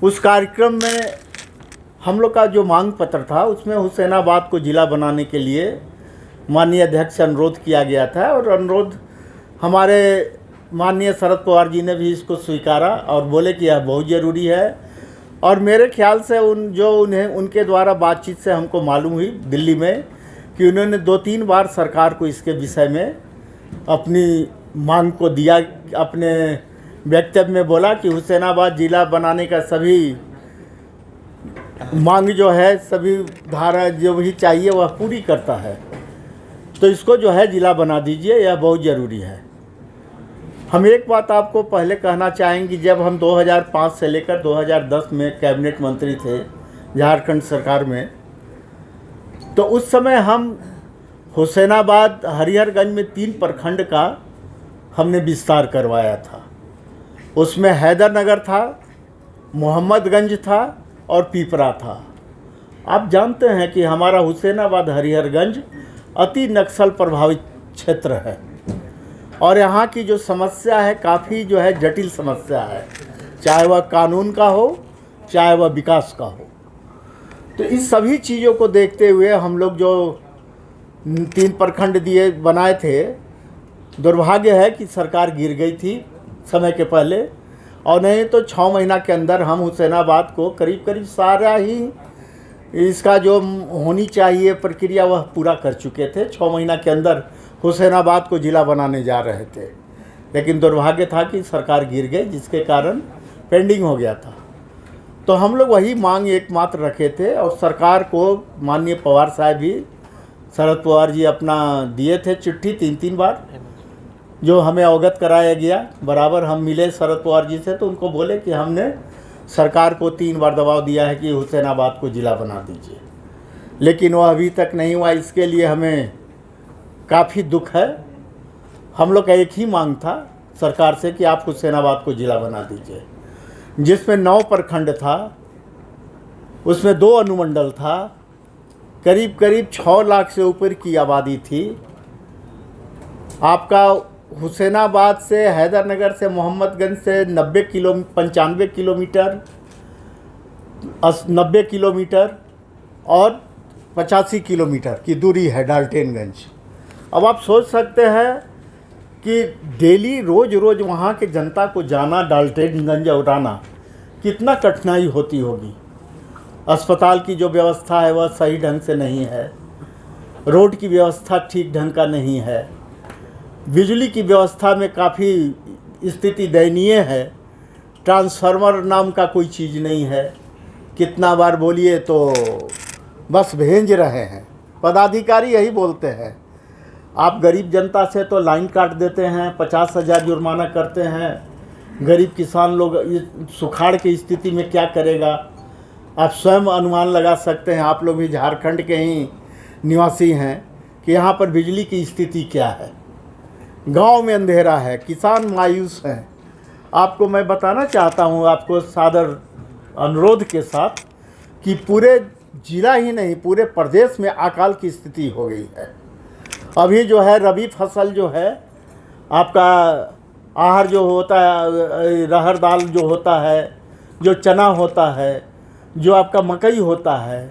उस कार्यक्रम में हम लोग का जो मांग पत्र था उसमें हुसैनाबाद को ज़िला बनाने के लिए माननीय अध्यक्ष से अनुरोध किया गया था और अनुरोध हमारे माननीय शरद पवार जी ने भी इसको स्वीकारा और बोले कि यह बहुत ज़रूरी है। और मेरे ख्याल से उनके द्वारा बातचीत से हमको मालूम हुई दिल्ली में कि उन्होंने 2-3 बार सरकार को इसके विषय में अपनी मांग को दिया, अपने वक्तव्य में बोला कि हुसैनाबाद ज़िला बनाने का सभी मांग जो है, सभी धारा जो भी चाहिए वह पूरी करता है, तो इसको जो है ज़िला बना दीजिए, यह बहुत ज़रूरी है। हम एक बात आपको पहले कहना चाहेंगे, जब हम 2005 से लेकर 2010 में कैबिनेट मंत्री थे झारखंड सरकार में, तो उस समय हम हुसैनाबाद हरिहरगंज में 3 प्रखंड का हमने विस्तार करवाया था। उसमें हैदरनगर था, मोहम्मदगंज था और पीपरा था। आप जानते हैं कि हमारा हुसैनाबाद हरिहरगंज अति नक्सल प्रभावित क्षेत्र है और यहाँ की जो समस्या है काफ़ी जो है जटिल समस्या है, चाहे वह कानून का हो चाहे वह विकास का हो। तो इस सभी चीज़ों को देखते हुए हम लोग जो 3 प्रखंड बनाए थे, दुर्भाग्य है कि सरकार गिर गई थी समय के पहले, और नहीं तो 6 महीना के अंदर हम हुसैनाबाद को करीब सारा ही इसका जो होनी चाहिए प्रक्रिया वह पूरा कर चुके थे। 6 महीना के अंदर हुसैनाबाद को ज़िला बनाने जा रहे थे, लेकिन दुर्भाग्य था कि सरकार गिर गई, जिसके कारण पेंडिंग हो गया था। तो हम लोग वही मांग एकमात्र रखे थे और सरकार को माननीय पवार साहब भी, शरद पवार जी अपना दिए थे चिट्ठी 3-3 बार, जो हमें अवगत कराया गया। बराबर हम मिले शरद पवार जी से तो उनको बोले कि हमने सरकार को 3 बार दबाव दिया है कि हुसैनाबाद को ज़िला बना दीजिए, लेकिन वह अभी तक नहीं हुआ। इसके लिए हमें काफ़ी दुख है। हम लोग का एक ही मांग था सरकार से कि आप हुसैनाबाद को ज़िला बना दीजिए, जिसमें 9 प्रखंड था, उसमें 2 अनुमंडल था, करीब 6 लाख से ऊपर की आबादी थी। आपका हुसैनाबाद से, हैदरनगर से, मोहम्मदगंज से 95 किलोमीटर, 90 किलोमीटर और 85 किलोमीटर की दूरी है डाल्टनगंज। अब आप सोच सकते हैं कि डेली रोज़ वहाँ के जनता को जाना डाल्टनगंज और आना कितना कठिनाई होती होगी। अस्पताल की जो व्यवस्था है वह सही ढंग से नहीं है, रोड की व्यवस्था ठीक ढंग का नहीं है, बिजली की व्यवस्था में काफ़ी स्थिति दयनीय है, ट्रांसफार्मर नाम का कोई चीज़ नहीं है। कितना बार बोलिए तो बस भेज रहे हैं, पदाधिकारी यही बोलते हैं। आप गरीब जनता से तो लाइन काट देते हैं, 50,000 जुर्माना करते हैं। गरीब किसान लोग सुखाड़ की स्थिति में क्या करेगा, आप स्वयं अनुमान लगा सकते हैं। आप लोग भी झारखंड के ही निवासी हैं कि यहाँ पर बिजली की स्थिति क्या है, गांव में अंधेरा है, किसान मायूस हैं। आपको मैं बताना चाहता हूँ, आपको सादर अनुरोध के साथ, कि पूरे जिला ही नहीं पूरे प्रदेश में अकाल की स्थिति हो गई है। अभी जो है रबी फसल जो है, आपका आहर जो होता है, रहर दाल जो होता है, जो चना होता है, जो आपका मकई होता है,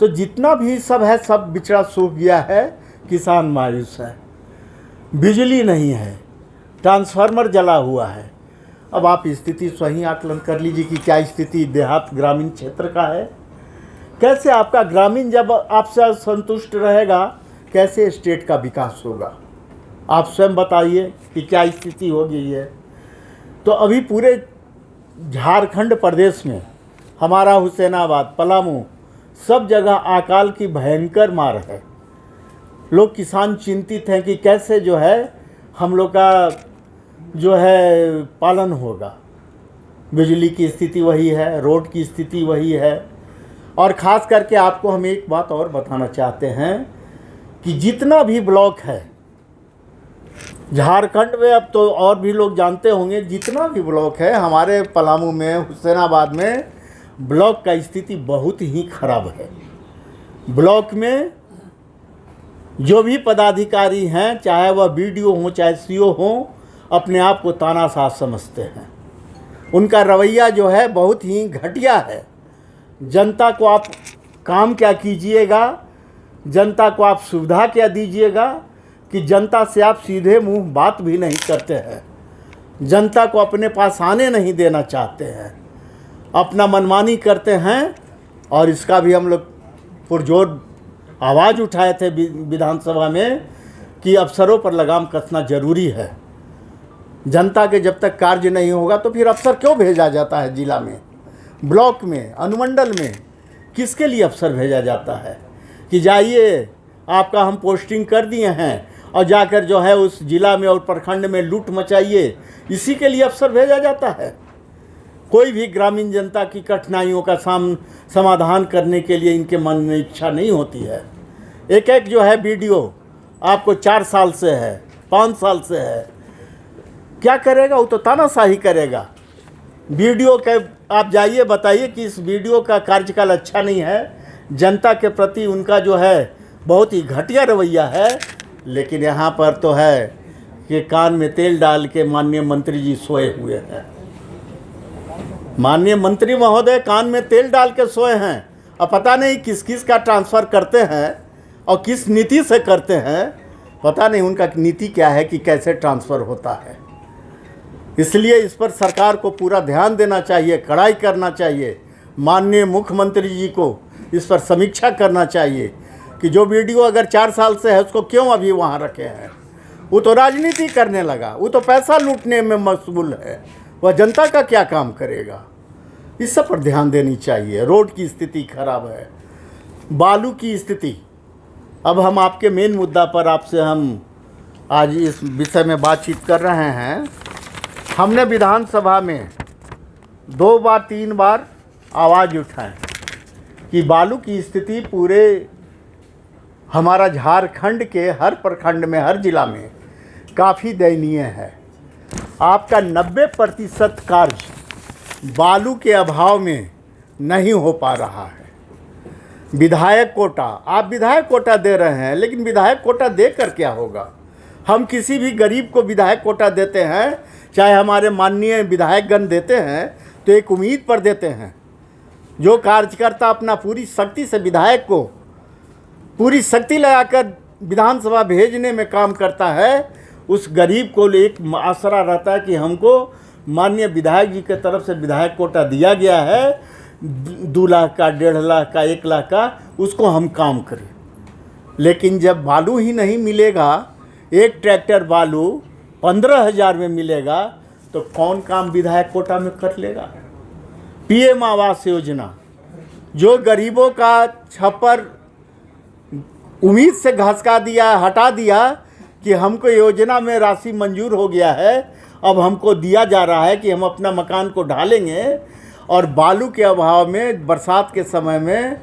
तो जितना भी सब है सब बिचड़ा सूख गया है, किसान मायूस है। बिजली नहीं है, ट्रांसफार्मर जला हुआ है। अब आप स्थिति स्वयं आकलन कर लीजिए कि क्या स्थिति देहात ग्रामीण क्षेत्र का है। कैसे आपका ग्रामीण जब आपसे संतुष्ट रहेगा, कैसे स्टेट का विकास होगा? आप स्वयं बताइए कि क्या स्थिति हो गई है। तो अभी पूरे झारखंड प्रदेश में हमारा हुसैनाबाद, पलामू, सब जगह अकाल की भयंकर मार है। लोग किसान चिंतित हैं कि कैसे जो है हम लोग का जो है पालन होगा। बिजली की स्थिति वही है, रोड की स्थिति वही है। और ख़ास करके आपको हम एक बात और बताना चाहते हैं कि जितना भी ब्लॉक है झारखंड में, अब तो और भी लोग जानते होंगे, जितना भी ब्लॉक है हमारे पलामू में, हुसैनाबाद में, ब्लॉक का स्थिति बहुत ही खराब है। ब्लॉक में जो भी पदाधिकारी हैं, चाहे वह बीडीओ हों चाहे सीओ हों, अपने आप को तानाशाह समझते हैं। उनका रवैया जो है बहुत ही घटिया है। जनता को आप काम क्या कीजिएगा, जनता को आप सुविधा क्या दीजिएगा कि जनता से आप सीधे मुंह बात भी नहीं करते हैं, जनता को अपने पास आने नहीं देना चाहते हैं, अपना मनमानी करते हैं। और इसका भी हम लोग पुरजोर आवाज़ उठाए थे विधानसभा में कि अफसरों पर लगाम कसना ज़रूरी है। जनता के जब तक कार्य नहीं होगा तो फिर अफसर क्यों भेजा जाता है जिला में, ब्लॉक में, अनुमंडल में? किसके लिए अफसर भेजा जाता है कि जाइए आपका हम पोस्टिंग कर दिए हैं और जाकर जो है उस जिला में और प्रखंड में लूट मचाइए? इसी के लिए अफसर भेजा जाता है? कोई भी ग्रामीण जनता की कठिनाइयों का समाधान करने के लिए इनके मन में इच्छा नहीं होती है। एक एक जो है वीडियो आपको 4 साल से है, 5 साल से है, क्या करेगा? वो तो तानाशाही करेगा। वीडियो के आप जाइए बताइए कि इस वीडियो का कार्यकाल अच्छा नहीं है, जनता के प्रति उनका जो है बहुत ही घटिया रवैया है। लेकिन यहाँ पर तो है कि कान में तेल डाल के माननीय मंत्री जी सोए हुए हैं। माननीय मंत्री महोदय कान में तेल डाल के सोए हैं और पता नहीं किस किस का ट्रांसफ़र करते हैं और किस नीति से करते हैं। पता नहीं उनका नीति क्या है कि कैसे ट्रांसफ़र होता है। इसलिए इस पर सरकार को पूरा ध्यान देना चाहिए, कड़ाई करना चाहिए। माननीय मुख्यमंत्री जी को इस पर समीक्षा करना चाहिए कि जो वीडियो अगर 4 साल से है उसको क्यों अभी वहाँ रखे हैं। वो तो राजनीति करने लगा, वो तो पैसा लूटने में मशगूल है, वह जनता का क्या काम करेगा? इस सब पर ध्यान देनी चाहिए। रोड की स्थिति खराब है, बालू की स्थिति। अब हम आपके मेन मुद्दा पर आपसे हम आज इस विषय में बातचीत कर रहे हैं। हमने विधानसभा में 2 बार 3 बार आवाज़ उठाई कि बालू की स्थिति पूरे हमारा झारखंड के हर प्रखंड में, हर जिला में काफ़ी दयनीय है। आपका 90% कार्य बालू के अभाव में नहीं हो पा रहा है। विधायक कोटा, आप विधायक कोटा दे रहे हैं, लेकिन विधायक कोटा देकर क्या होगा? हम किसी भी गरीब को विधायक कोटा देते हैं, चाहे हमारे माननीय विधायकगण देते हैं, तो एक उम्मीद पर देते हैं। जो कार्यकर्ता अपना पूरी शक्ति से विधायक को पूरी शक्ति लगाकर विधानसभा भेजने में काम करता है, उस गरीब को एक आसरा रहता है कि हमको माननीय विधायक जी के तरफ से विधायक कोटा दिया गया है, 2 लाख का, 1.5 लाख का, 1 लाख का, उसको हम काम करें। लेकिन जब बालू ही नहीं मिलेगा, एक ट्रैक्टर बालू 15,000 में मिलेगा, तो कौन काम विधायक कोटा में कर लेगा? पीएम आवास योजना जो गरीबों का छप्पर उम्मीद से घसका दिया, हटा दिया कि हमको योजना में राशि मंजूर हो गया है, अब हमको दिया जा रहा है कि हम अपना मकान को ढालेंगे, और बालू के अभाव में बरसात के समय में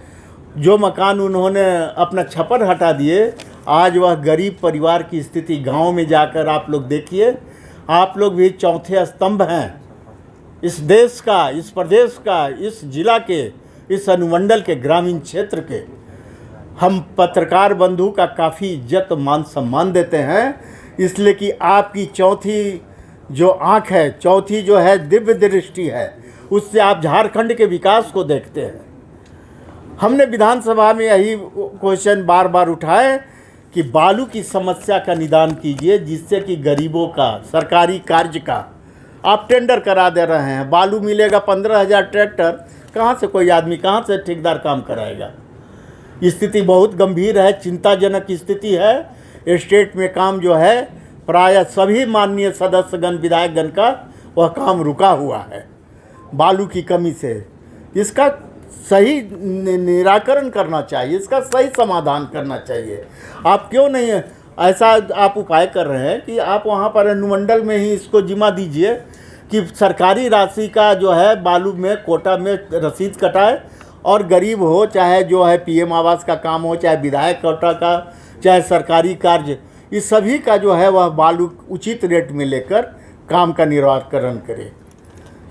जो मकान उन्होंने अपना छप्पर हटा दिए, आज वह गरीब परिवार की स्थिति गांव में जाकर आप लोग देखिए। आप लोग भी चौथे स्तंभ हैं इस देश का, इस प्रदेश का, इस जिला के, इस अनुमंडल के, ग्रामीण क्षेत्र के। हम पत्रकार बंधु का काफ़ी इज्जत मान सम्मान देते हैं, इसलिए कि आपकी चौथी जो आँख है, चौथी जो है दिव्य दृष्टि है, उससे आप झारखंड के विकास को देखते हैं। हमने विधानसभा में यही क्वेश्चन बार बार उठाए कि बालू की समस्या का निदान कीजिए, जिससे कि गरीबों का सरकारी कार्य का आप टेंडर करा दे रहे हैं। बालू मिलेगा 15,000 ट्रैक्टर, कहाँ से कोई आदमी, कहाँ से ठेकेदार काम कराएगा? स्थिति बहुत गंभीर है, चिंताजनक स्थिति है। स्टेट में काम जो है प्रायः सभी माननीय सदस्यगण, विधायकगण का वह काम रुका हुआ है बालू की कमी से। इसका सही निराकरण करना चाहिए, इसका सही समाधान करना चाहिए। आप क्यों नहीं ऐसा आप उपाय कर रहे हैं कि आप वहाँ पर अनुमंडल में ही इसको जिम्मा दीजिए कि सरकारी राशि का जो है बालू में कोटा में रसीद कटाए, और गरीब हो, चाहे जो है पीएम आवास का काम हो, चाहे विधायक कोटा का, चाहे सरकारी कार्य, इस सभी का जो है वह बालू उचित रेट में लेकर काम का निराकरण करे।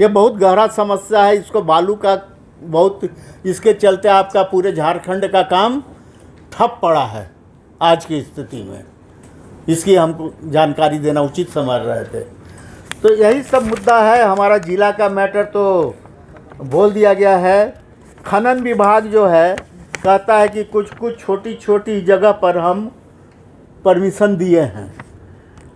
यह बहुत गहरा समस्या है, इसको बालू का बहुत, इसके चलते आपका पूरे झारखंड का काम ठप पड़ा है आज की स्थिति में। इसकी हमको जानकारी देना उचित समझ रहे थे। तो यही सब मुद्दा है। हमारा जिला का मैटर तो बोल दिया गया है। खनन विभाग जो है कहता है कि कुछ कुछ छोटी छोटी जगह पर हम परमिशन दिए हैं।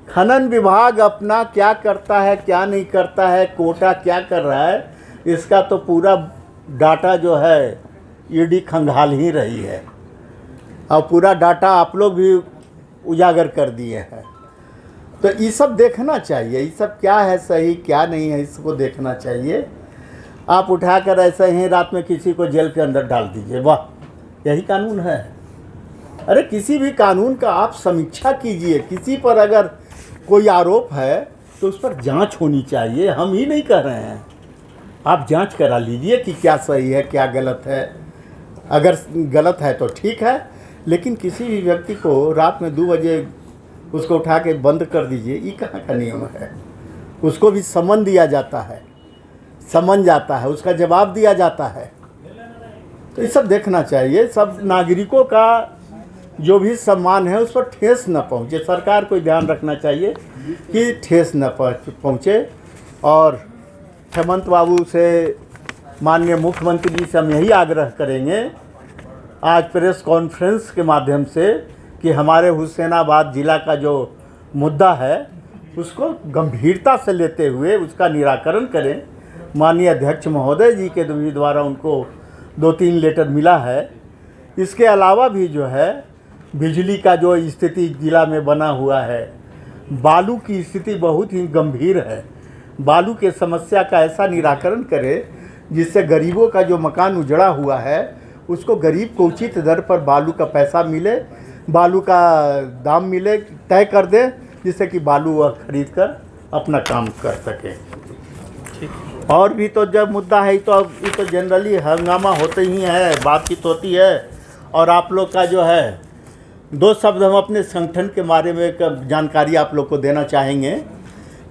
खनन विभाग अपना क्या करता है क्या नहीं करता है, कोटा क्या कर रहा है, इसका तो पूरा डाटा जो है ईडी खंगाल ही रही है और पूरा डाटा आप लोग भी उजागर कर दिए हैं। तो ये सब देखना चाहिए, ये सब क्या है सही क्या नहीं है इसको देखना चाहिए। आप उठाकर ऐसे ही रात में किसी को जेल के अंदर डाल दीजिए, वाह यही कानून है? अरे किसी भी कानून का आप समीक्षा कीजिए। किसी पर अगर कोई आरोप है तो उस पर जांच होनी चाहिए। हम ही नहीं कह रहे हैं, आप जांच करा लीजिए कि क्या सही है क्या गलत है। अगर गलत है तो ठीक है, लेकिन किसी भी व्यक्ति को रात में 2 बजे उसको उठा के बंद कर दीजिए, ये कहाँ का नियम है? उसको भी समन दिया जाता है, समन जाता है, उसका जवाब दिया जाता है। तो ये सब देखना चाहिए। सब नागरिकों का जो भी सम्मान है उस पर ठेस न पहुँचे। सरकार को ध्यान रखना चाहिए कि ठेस न पहुँचे। और हेमंत बाबू से, माननीय मुख्यमंत्री जी से हम यही आग्रह करेंगे आज प्रेस कॉन्फ्रेंस के माध्यम से कि हमारे हुसैनाबाद ज़िला का जो मुद्दा है उसको गंभीरता से लेते हुए उसका निराकरण करें। माननीय अध्यक्ष महोदय जी के द्वारा उनको 2-3 लेटर मिला है। इसके अलावा भी जो है बिजली का जो स्थिति ज़िला में बना हुआ है, बालू की स्थिति बहुत ही गंभीर है। बालू के समस्या का ऐसा निराकरण करें जिससे गरीबों का जो मकान उजड़ा हुआ है उसको गरीब को उचित दर पर बालू का पैसा मिले, बालू का दाम मिले, तय कर दे, जिससे कि बालू वह खरीद कर अपना काम कर सके। और भी तो जब मुद्दा है तो अब ये तो जनरली हंगामा होते ही है, बातचीत होती है। और आप लोग का जो है 2 शब्द हम अपने संगठन के बारे में जानकारी आप लोग को देना चाहेंगे।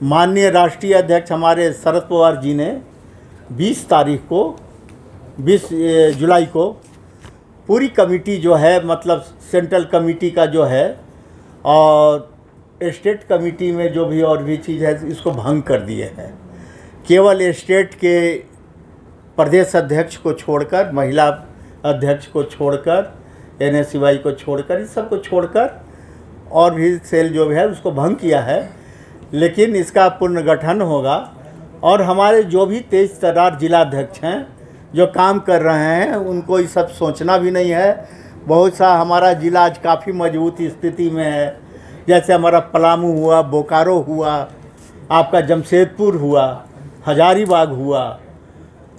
माननीय राष्ट्रीय अध्यक्ष हमारे शरद पवार जी ने 20 जुलाई को पूरी कमेटी जो है, मतलब सेंट्रल कमेटी का जो है और स्टेट कमेटी में जो भी और भी चीज़ है इसको भंग कर दिए हैं। केवल स्टेट के प्रदेश अध्यक्ष को छोड़कर, महिला अध्यक्ष को छोड़कर, NSY को छोड़कर, इस सब को छोड़कर और भी सेल जो भी है उसको भंग किया है। लेकिन इसका पुनर्गठन होगा और हमारे जो भी 23 तरार जिलाध्यक्ष हैं जो काम कर रहे हैं उनको ये सब सोचना भी नहीं है। बहुत सा हमारा ज़िला आज काफ़ी मजबूत स्थिति में है। जैसे हमारा पलामू हुआ, बोकारो हुआ, आपका जमशेदपुर हुआ, हजारीबाग हुआ,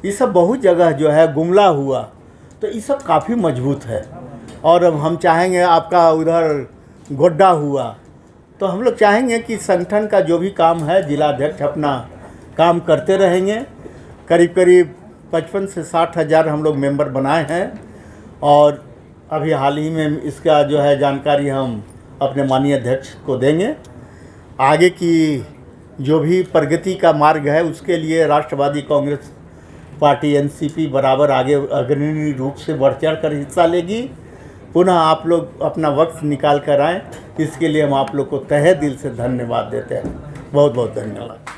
ये सब बहुत जगह जो है, गुमला हुआ, तो ये सब काफ़ी मजबूत है। और अब हम चाहेंगे आपका उधर गोड्डा हुआ, तो हम लोग चाहेंगे कि संगठन का जो भी काम है जिलाध्यक्ष अपना काम करते रहेंगे। करीब करीब 55 से 60 हज़ार हम लोग मेंबर बनाए हैं और अभी हाल ही में इसका जो है जानकारी हम अपने माननीय अध्यक्ष को देंगे। आगे की जो भी प्रगति का मार्ग है उसके लिए राष्ट्रवादी कांग्रेस पार्टी NCP बराबर आगे अग्रणी रूप से बढ़ चढ़ कर हिस्सा लेगी। पुनः आप लोग अपना वक्त निकाल कर आएँ, इसके लिए हम आप लोग को तहे दिल से धन्यवाद देते हैं। बहुत बहुत धन्यवाद।